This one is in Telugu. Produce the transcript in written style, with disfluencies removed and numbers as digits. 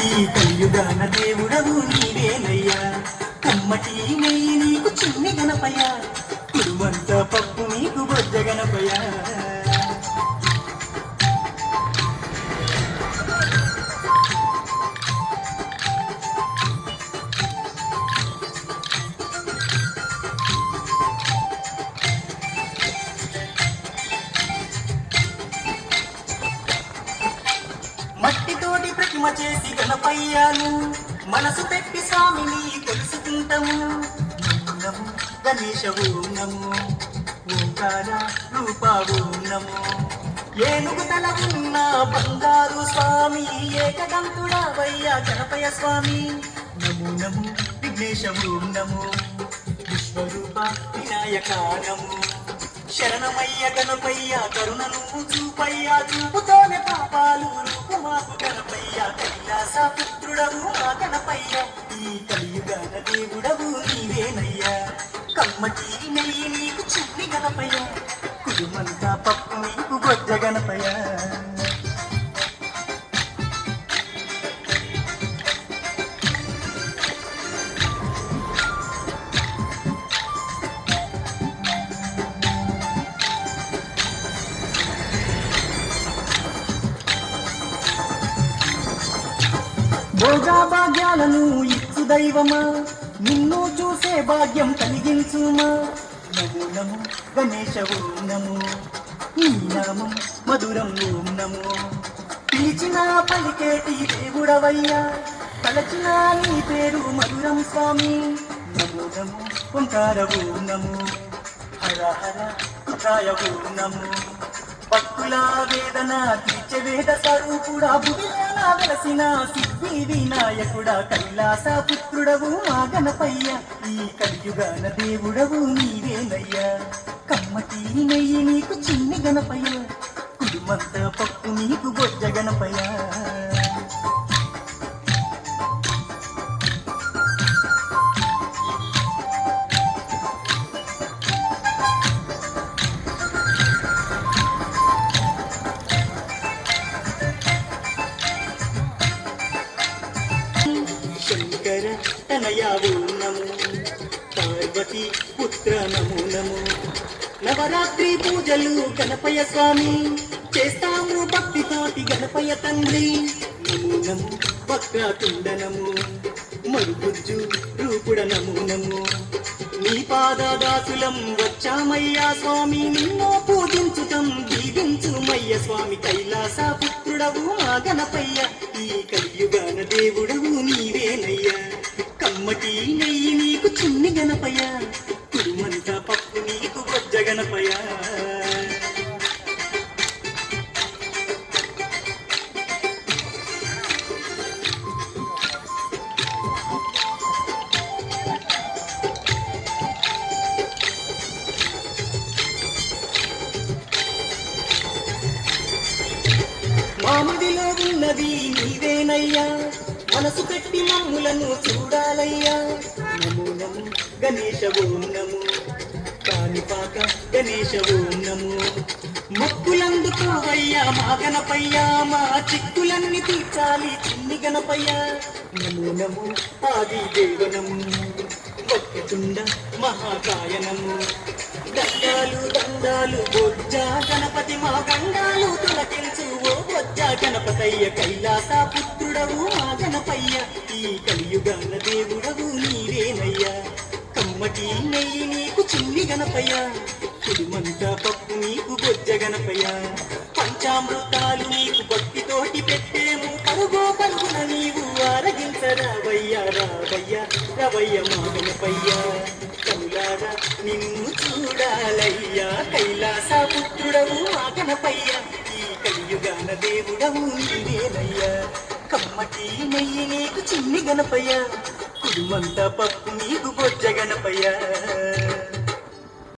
ఈ కలియుగాన దేవుడవు నీవేనయ్యా కమ్మటి నెయ్యి నీకు చిన్ని గణపయ్య కురుమంత పప్పు నీకు బొజ్జ గణపయ్య మట్టితోటి ప్రతిమ చేసి గణపయ్యాను మనసు పెట్టి స్వామిని తెలుసుకుంటాము నము గణేశవు నము ఓంకార రూపావు నము ఏనుగు తల ఉన్న బంగారు స్వామి ఏకదంతుడవయ్యా గణపయ్య స్వామి నము నము విఘ్నేశవు నము విశ్వరూప వినాయక నము శరణమయ్య గణపయ్య కరుణను చూపయ్యా చూపుతోనే పాపాలు రూపుమాకు గణపయ్య కైలాస పుత్రుడవు మా గణపయ్య ఈ కలియుగాన దేవుడవు నీవేనయ్యా కమ్మటి నెయ్యి నీకు చిన్ని గణపయ్య కుటుంబంతా పప్పు నీకు బొజ్జ గణపయ్య భోగా భాగ్యాలను ఇచ్చు దైవమా నిన్ను చూసే భాగ్యం కలిగించుమా నమో నమో గణేశ ఓం నమో నీ నామం మధురం ఓం నమో పిలిచిన పలికేటి దేవుడవయ్యా తలచిన నీ పేరు మధురం స్వామి నమో నమో ఓంకార ఓం నమో హర హర రుద్రాయ ఓం నమో భక్తుల వేదన తీర్చే వేద స్వరూపుడా భువిలోన వెలసిన సిద్ధి వినాయకుడా కైలాస పుత్రుడవు మా గణపయ్య ఈ కలియుగాన దేవుడవు నీవేనయ్యా కమ్మటి నెయ్యి నీకు చిన్ని గణపయ్య కుటుంబంత పప్పు నీకు బొజ్జ గణపయ్య శంకర తనయావు నమో పార్వతి పుత్ర నమో నమో నవరాత్రి పూజలు గణపయ్య స్వామి చేస్తాము భక్తితోటి గణపయ్య తండ్రి నమో నమో వక్రతుండ నమో మరుగుజ్జు రూపుడ నమో నమో నీ పాదదాసులం వచ్చామయ్యా స్వామి నిన్నో పూజించుతం దీవించుమయ్య స్వామి కైలాస పుత్రుడవు మా గణపయ్య ఈ కలియుగాన దేవుడవు నీవేనయ్యా కమ్మటి నెయ్యి నీకు చిన్ని గణపయ్య కురుమంత పప్పు నీకు బొజ్జ గణపయ్య మామిడిలో ఉన్నది నీవేనయ్యా మనసు పెట్టి మమ్ములను చూడాలయ్యా నమో నమో గణేశ ఓం నమో కాణిపాక గణేశ ఓం నమో మొక్కులందుకోవయ్యా మా గణపయ్య మా చిక్కులన్నీ తీర్చాలి చిన్ని గణపయ్య నమో నమో ఆది దేవనము వక్రతుండ మహాకాయనము దండాలు దండాలు బొజ్జ గణపతి మా గండాలు తొలగించు ఓ బొజ్జ గణపతయ్య కైలాస పుత్రుడవు మా గణపయ్య ఈ కలియుగాన దేవుడవు నీవేనయ్యా కమ్మటి నెయ్యి నీకు చిన్ని గణపయ్య కుడుమంత పప్పు నీకు బొజ్జ గణపయ్య పంచామృతాలు నీకు భక్తితోటి పెట్టేము పరుగో పరుగున నీవు ఆరగించరావయ్యా రావయ్యా రవయ్య మా గణపయ్య కనులారా నిన్ను చూడాలయ్యా కైలాస పుత్రుడవు మా గణపయ్య ఈ కలియుగాన దేవుడవు నీవేనయ్యా కమ్మటి నెయ్యి నీకు చిన్ని గణపయ్య కుడుమంత పప్పు నీకు బొజ్జ గణపయ్య